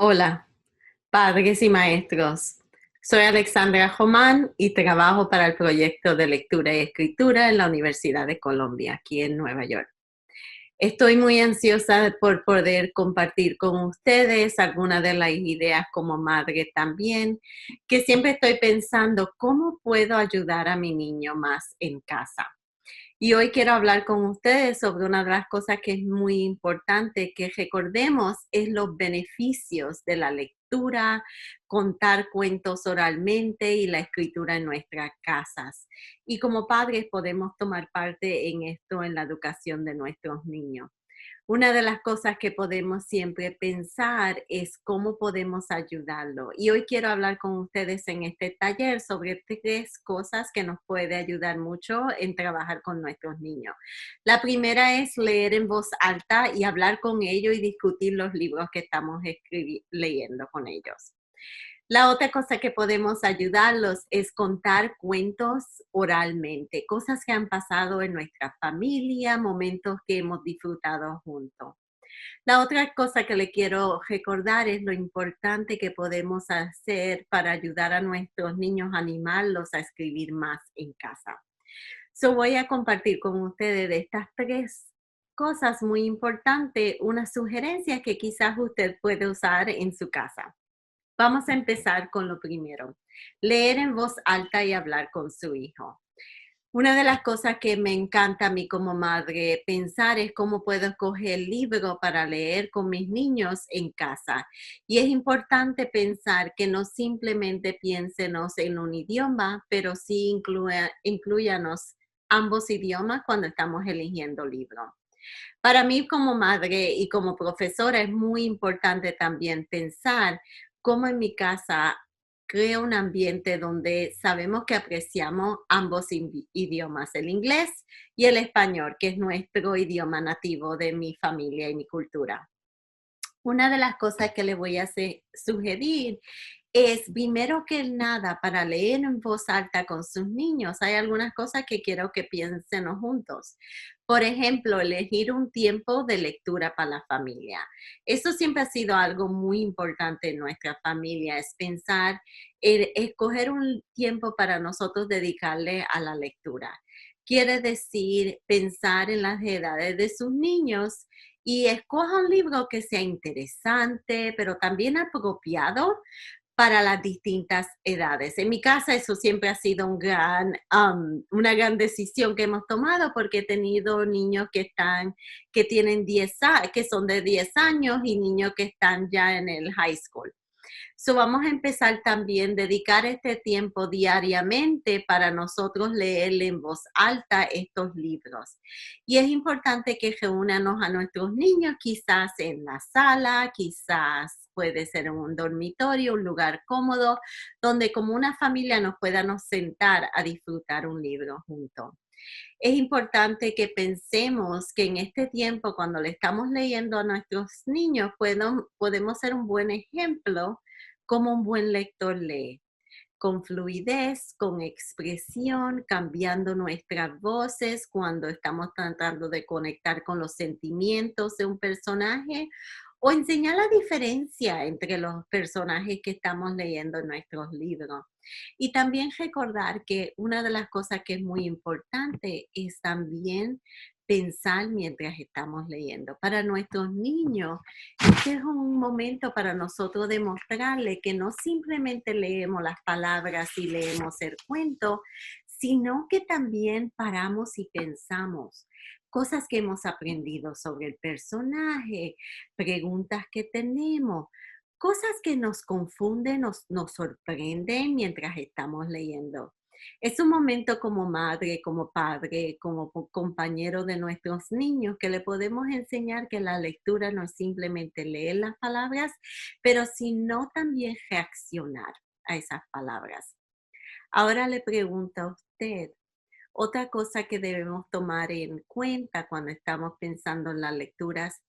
Hola, padres y maestros. Soy Alexandra Jomán y trabajo para el proyecto de lectura y escritura en la Universidad de Columbia, aquí en Nueva York. Estoy muy ansiosa por poder compartir con ustedes algunas de las ideas como madre también, que siempre estoy pensando cómo puedo ayudar a mi niño más en casa. Y hoy quiero hablar con ustedes sobre una de las cosas que es muy importante que recordemos es los beneficios de la lectura, contar cuentos oralmente y la escritura en nuestras casas. Y como padres podemos tomar parte en esto en la educación de nuestros niños. Una de las cosas que podemos siempre pensar es cómo podemos ayudarlo. Y hoy quiero hablar con ustedes en este taller sobre tres cosas que nos puede ayudar mucho en trabajar con nuestros niños. La primera es leer en voz alta y hablar con ellos y discutir los libros que estamos leyendo con ellos. La otra cosa que podemos ayudarlos es contar cuentos oralmente, cosas que han pasado en nuestra familia, momentos que hemos disfrutado juntos. La otra cosa que le quiero recordar es lo importante que podemos hacer para ayudar a nuestros niños a animarlos a escribir más en casa. Voy a compartir con ustedes de estas tres cosas muy importantes, una sugerencia que quizás usted puede usar en su casa. Vamos a empezar con lo primero, leer en voz alta y hablar con su hijo. Una de las cosas que me encanta a mí como madre pensar es cómo puedo escoger libro para leer con mis niños en casa. Y es importante pensar que no simplemente piénsenos en un idioma, pero sí incluyanos ambos idiomas cuando estamos eligiendo libros. Para mí como madre y como profesora es muy importante también pensar cómo en mi casa creo un ambiente donde sabemos que apreciamos ambos idiomas, el inglés y el español, que es nuestro idioma nativo de mi familia y mi cultura. Una de las cosas que le voy a sugerir es, primero que nada, para leer en voz alta con sus niños, hay algunas cosas que quiero que piensen juntos. Por ejemplo, elegir un tiempo de lectura para la familia. Eso siempre ha sido algo muy importante en nuestra familia, es pensar, escoger un tiempo para nosotros dedicarle a la lectura. Quiere decir pensar en las edades de sus niños y escoja un libro que sea interesante, pero también apropiado para las distintas edades. En mi casa eso siempre ha sido una gran decisión que hemos tomado porque he tenido niños que tienen que son de 10 años y niños que están ya en el high school. Vamos a empezar también a dedicar este tiempo diariamente para nosotros leer en voz alta estos libros. Y es importante que reúnanos a nuestros niños, quizás en la sala, quizás puede ser en un dormitorio, un lugar cómodo, donde como una familia nos podamos sentar a disfrutar un libro juntos. Es importante que pensemos que en este tiempo, cuando le estamos leyendo a nuestros niños, podemos ser un buen ejemplo como un buen lector lee, con fluidez, con expresión, cambiando nuestras voces cuando estamos tratando de conectar con los sentimientos de un personaje o enseñar la diferencia entre los personajes que estamos leyendo en nuestros libros. Y también recordar que una de las cosas que es muy importante es también pensar mientras estamos leyendo. Para nuestros niños, este es un momento para nosotros demostrarle que no simplemente leemos las palabras y leemos el cuento, sino que también paramos y pensamos cosas que hemos aprendido sobre el personaje, preguntas que tenemos, cosas que nos confunden, nos sorprenden mientras estamos leyendo. Es un momento como madre, como padre, como compañero de nuestros niños que le podemos enseñar que la lectura no es simplemente leer las palabras, pero sino también reaccionar a esas palabras. Ahora le pregunto a usted, otra cosa que debemos tomar en cuenta cuando estamos pensando en las lecturas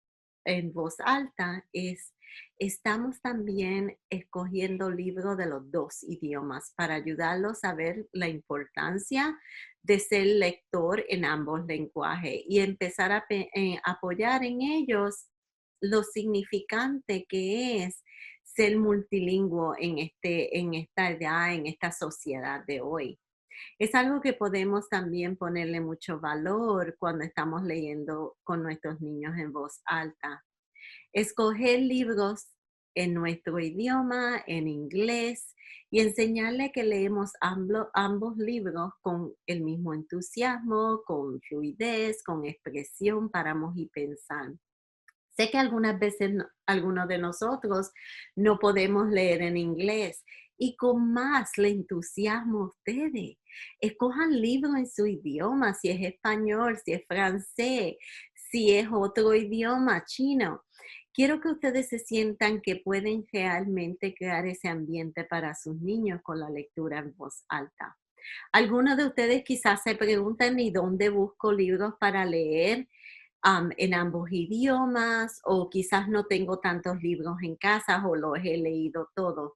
en voz alta es, estamos también escogiendo libros de los dos idiomas para ayudarlos a ver la importancia de ser lector en ambos lenguajes y empezar a apoyar en ellos lo significante que es ser multilingüe en esta edad, en esta sociedad de hoy. Es algo que podemos también ponerle mucho valor cuando estamos leyendo con nuestros niños en voz alta. Escoger libros en nuestro idioma, en inglés, y enseñarle que leemos ambos libros con el mismo entusiasmo, con fluidez, con expresión, paramos y pensar. Sé que algunas veces algunos de nosotros no podemos leer en inglés y con más le entusiasmo a ustedes. Escojan libros en su idioma, si es español, si es francés, si es otro idioma, chino. Quiero que ustedes se sientan que pueden realmente crear ese ambiente para sus niños con la lectura en voz alta. Algunos de ustedes quizás se preguntan, ¿y dónde busco libros para leer? En ambos idiomas, o quizás no tengo tantos libros en casa o los he leído todos.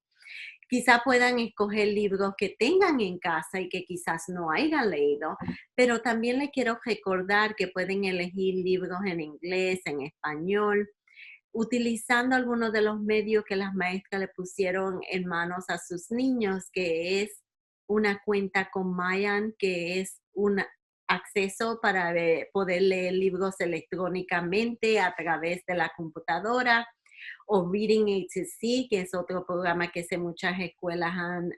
Quizás puedan escoger libros que tengan en casa y que quizás no hayan leído, pero también les quiero recordar que pueden elegir libros en inglés, en español, utilizando algunos de los medios que las maestras le pusieron en manos a sus niños, que es una cuenta con Mayan, que es un acceso para poder leer libros electrónicamente a través de la computadora, o Reading A2C, que es otro programa que sé muchas escuelas han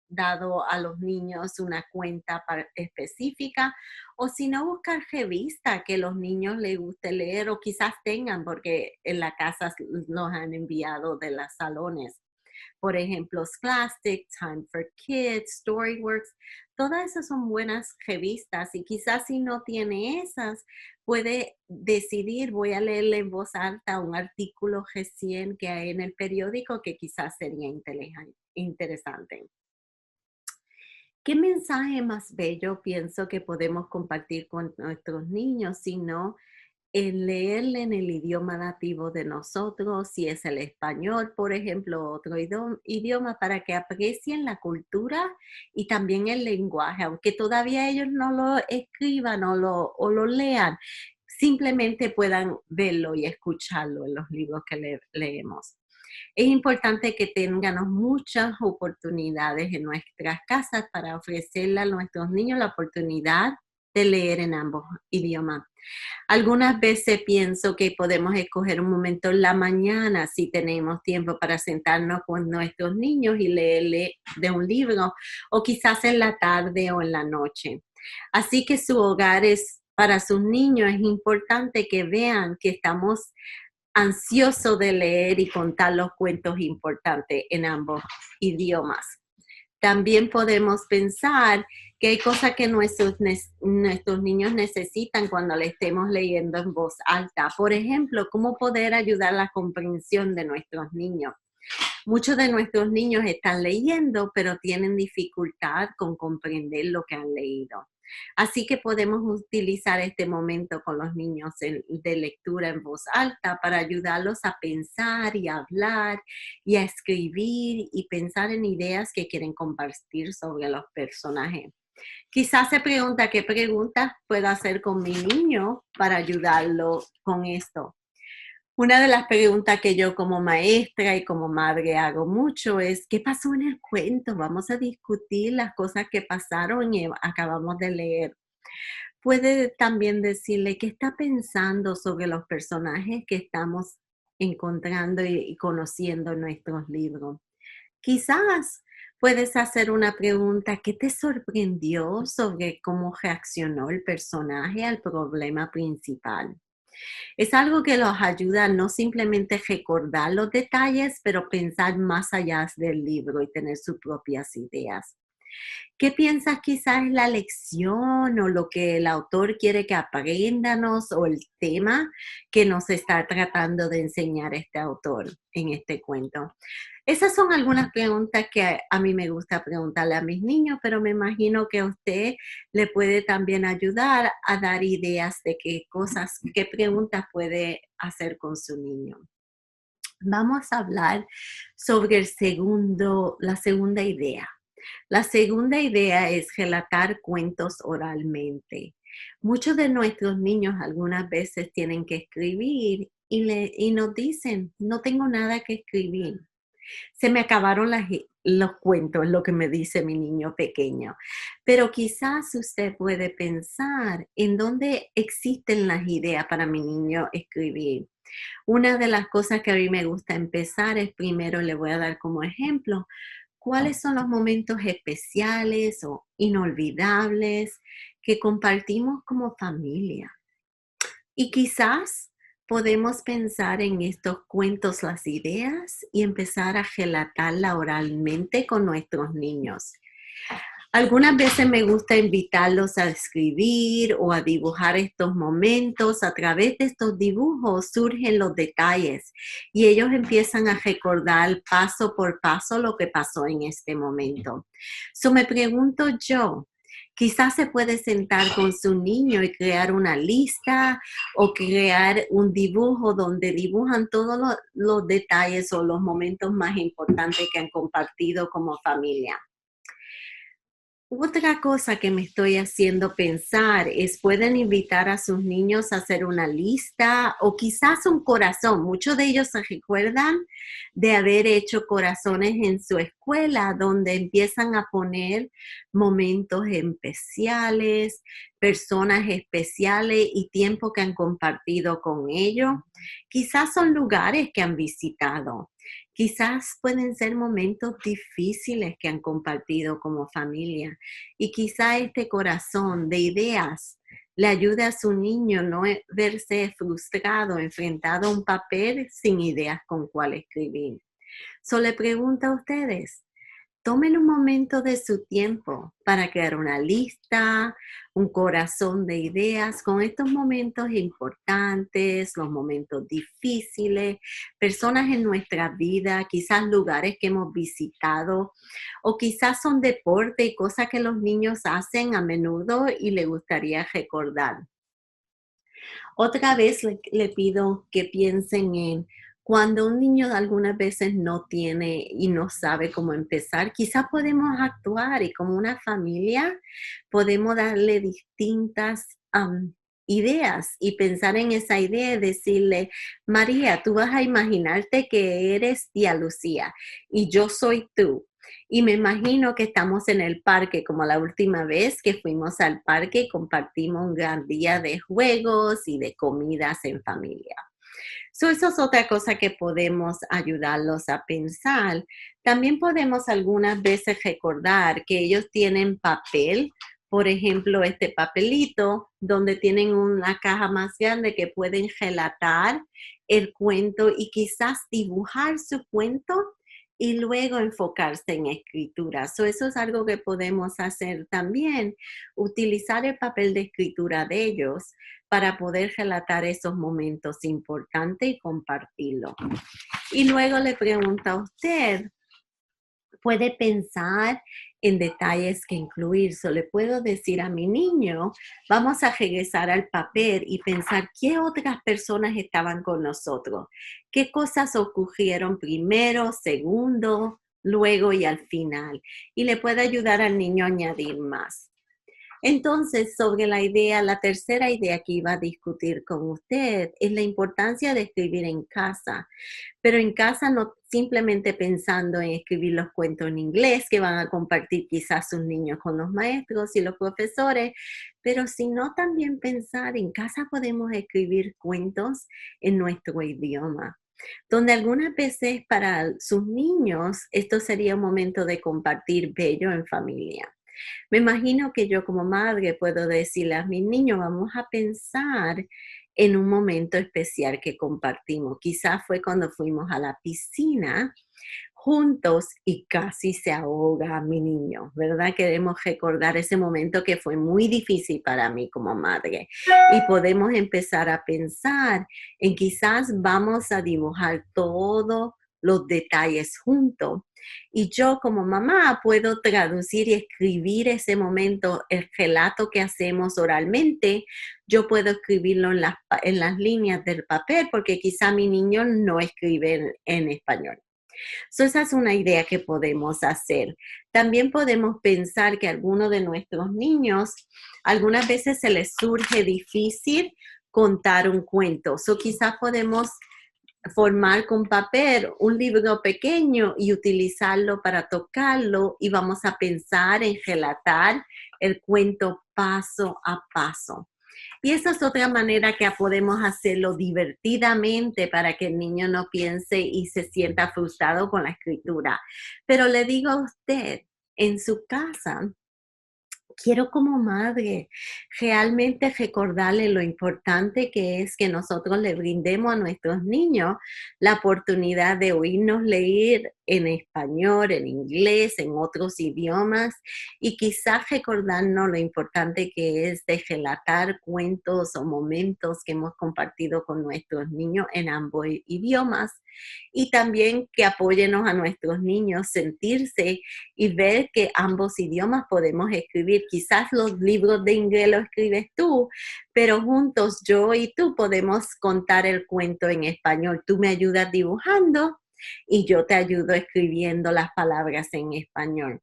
dado a los niños una cuenta específica, o si no, buscar revistas que los niños les guste leer o quizás tengan porque en la casa nos han enviado de los salones. Por ejemplo, Scholastic, Time for Kids, Storyworks, todas esas son buenas revistas y quizás si no tiene esas, puede decidir, voy a leerle en voz alta un artículo recién que hay en el periódico que quizás sería interesante. ¿Qué mensaje más bello pienso que podemos compartir con nuestros niños, sino el leerle en el idioma nativo de nosotros, si es el español, por ejemplo, otro idioma, para que aprecien la cultura y también el lenguaje, aunque todavía ellos no lo escriban o lo lean, simplemente puedan verlo y escucharlo en los libros que leemos. Es importante que tengamos muchas oportunidades en nuestras casas para ofrecerle a nuestros niños la oportunidad de leer en ambos idiomas. Algunas veces pienso que podemos escoger un momento en la mañana si tenemos tiempo para sentarnos con nuestros niños y leerle de un libro, o quizás en la tarde o en la noche. Así que su hogar es para sus niños, es importante que vean que estamos ansiosos de leer y contar los cuentos importantes en ambos idiomas. También podemos pensar que hay cosas que nuestros niños necesitan cuando le estemos leyendo en voz alta. Por ejemplo, cómo poder ayudar a la comprensión de nuestros niños. Muchos de nuestros niños están leyendo, pero tienen dificultad con comprender lo que han leído. Así que podemos utilizar este momento con los niños de lectura en voz alta para ayudarlos a pensar y a hablar y a escribir y pensar en ideas que quieren compartir sobre los personajes. Quizás se pregunta qué preguntas puedo hacer con mi niño para ayudarlo con esto. Una de las preguntas que yo como maestra y como madre hago mucho es, ¿qué pasó en el cuento? Vamos a discutir las cosas que pasaron y acabamos de leer. Puede también decirle qué está pensando sobre los personajes que estamos encontrando y conociendo en nuestros libros. Quizás puedes hacer una pregunta, ¿qué te sorprendió sobre cómo reaccionó el personaje al problema principal? Es algo que los ayuda a no simplemente recordar los detalles, pero pensar más allá del libro y tener sus propias ideas. ¿Qué piensas quizás es la lección o lo que el autor quiere que aprendamos o el tema que nos está tratando de enseñar este autor en este cuento? Esas son algunas preguntas que a mí me gusta preguntarle a mis niños, pero me imagino que a usted le puede también ayudar a dar ideas de qué cosas, qué preguntas puede hacer con su niño. Vamos a hablar sobre la segunda idea. La segunda idea es relatar cuentos oralmente. Muchos de nuestros niños algunas veces tienen que escribir y nos dicen, no tengo nada que escribir. Se me acabaron los cuentos, lo que me dice mi niño pequeño. Pero quizás usted puede pensar en dónde existen las ideas para mi niño escribir. Una de las cosas que a mí me gusta empezar es primero le voy a dar como ejemplo cuáles son los momentos especiales o inolvidables que compartimos como familia. Y quizás podemos pensar en estos cuentos, las ideas, y empezar a relatarla oralmente con nuestros niños. Algunas veces me gusta invitarlos a escribir o a dibujar estos momentos. A través de estos dibujos surgen los detalles y ellos empiezan a recordar paso por paso lo que pasó en este momento. So me pregunto yo, quizás se puede sentar con su niño y crear una lista o crear un dibujo donde dibujan todos los detalles o los momentos más importantes que han compartido como familia. Otra cosa que me estoy haciendo pensar es, pueden invitar a sus niños a hacer una lista o quizás un corazón. Muchos de ellos se recuerdan de haber hecho corazones en su escuela donde empiezan a poner momentos especiales, personas especiales y tiempo que han compartido con ellos. Quizás son lugares que han visitado. Quizás pueden ser momentos difíciles que han compartido como familia y quizá este corazón de ideas le ayude a su niño no verse frustrado, enfrentado a un papel sin ideas con cuál escribir. Le pregunto a ustedes, tomen un momento de su tiempo para crear una lista, un corazón de ideas con estos momentos importantes, los momentos difíciles, personas en nuestra vida, quizás lugares que hemos visitado o quizás son deporte y cosas que los niños hacen a menudo y le gustaría recordar. Otra vez le pido que piensen en cuando un niño algunas veces no tiene y no sabe cómo empezar, quizás podemos actuar y como una familia podemos darle distintas ideas y pensar en esa idea y decirle, María, tú vas a imaginarte que eres tía Lucía y yo soy tú. Y me imagino que estamos en el parque, como la última vez que fuimos al parque y compartimos un gran día de juegos y de comidas en familia. Eso es otra cosa que podemos ayudarlos a pensar. También podemos algunas veces recordar que ellos tienen papel, por ejemplo, este papelito donde tienen una caja más grande que pueden relatar el cuento y quizás dibujar su cuento y luego enfocarse en escritura. Eso es algo que podemos hacer también, utilizar el papel de escritura de ellos para poder relatar esos momentos importantes y compartirlo. Y luego le pregunto a usted, puede pensar en detalles que incluir. Le puedo decir a mi niño, vamos a regresar al papel y pensar qué otras personas estaban con nosotros, qué cosas ocurrieron primero, segundo, luego y al final. Y le puede ayudar al niño a añadir más. Entonces, sobre la idea, la tercera idea que iba a discutir con usted es la importancia de escribir en casa, pero en casa no simplemente pensando en escribir los cuentos en inglés que van a compartir quizás sus niños con los maestros y los profesores, pero sino también pensar en casa podemos escribir cuentos en nuestro idioma, donde algunas veces para sus niños esto sería un momento de compartir bello en familia. Me imagino que yo como madre puedo decirle a mis niños, vamos a pensar en un momento especial que compartimos. Quizás fue cuando fuimos a la piscina juntos y casi se ahoga mi niño, ¿verdad? Queremos recordar ese momento que fue muy difícil para mí como madre. Y podemos empezar a pensar en quizás vamos a dibujar todos los detalles juntos. Y yo como mamá puedo traducir y escribir ese momento, el relato que hacemos oralmente, yo puedo escribirlo en las líneas del papel porque quizá mi niño no escribe en español. Esa es una idea que podemos hacer. También podemos pensar que a algunos de nuestros niños algunas veces se les surge difícil contar un cuento. Quizás podemos formar con papel un libro pequeño y utilizarlo para tocarlo, y vamos a pensar en relatar el cuento paso a paso. Y esa es otra manera que podemos hacerlo divertidamente para que el niño no piense y se sienta frustrado con la escritura. Pero le digo a usted, en su casa, quiero como madre realmente recordarle lo importante que es que nosotros le brindemos a nuestros niños la oportunidad de oírnos leer en español, en inglés, en otros idiomas, y quizás recordarnos lo importante que es de relatar cuentos o momentos que hemos compartido con nuestros niños en ambos idiomas, y también que apoyenos a nuestros niños sentirse y ver que ambos idiomas podemos escribir. Quizás los libros de inglés los escribes tú, pero juntos yo y tú podemos contar el cuento en español. Tú me ayudas dibujando y yo te ayudo escribiendo las palabras en español.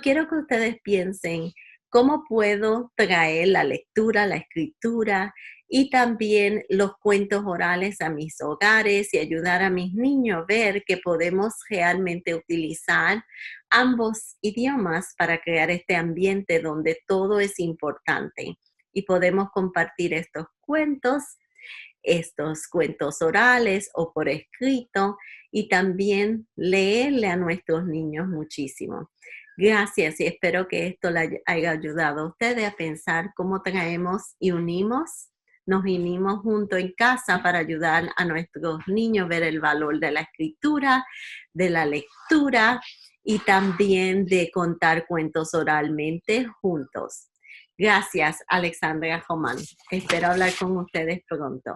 Quiero que ustedes piensen cómo puedo traer la lectura, la escritura y también los cuentos orales a mis hogares y ayudar a mis niños a ver que podemos realmente utilizar ambos idiomas para crear este ambiente donde todo es importante y podemos compartir estos cuentos orales o por escrito, y también leerle a nuestros niños muchísimo. Gracias, y espero que esto le haya ayudado a ustedes a pensar cómo traemos y nos unimos juntos en casa para ayudar a nuestros niños a ver el valor de la escritura, de la lectura y también de contar cuentos oralmente juntos. Gracias, Alexandra Román. Espero hablar con ustedes pronto.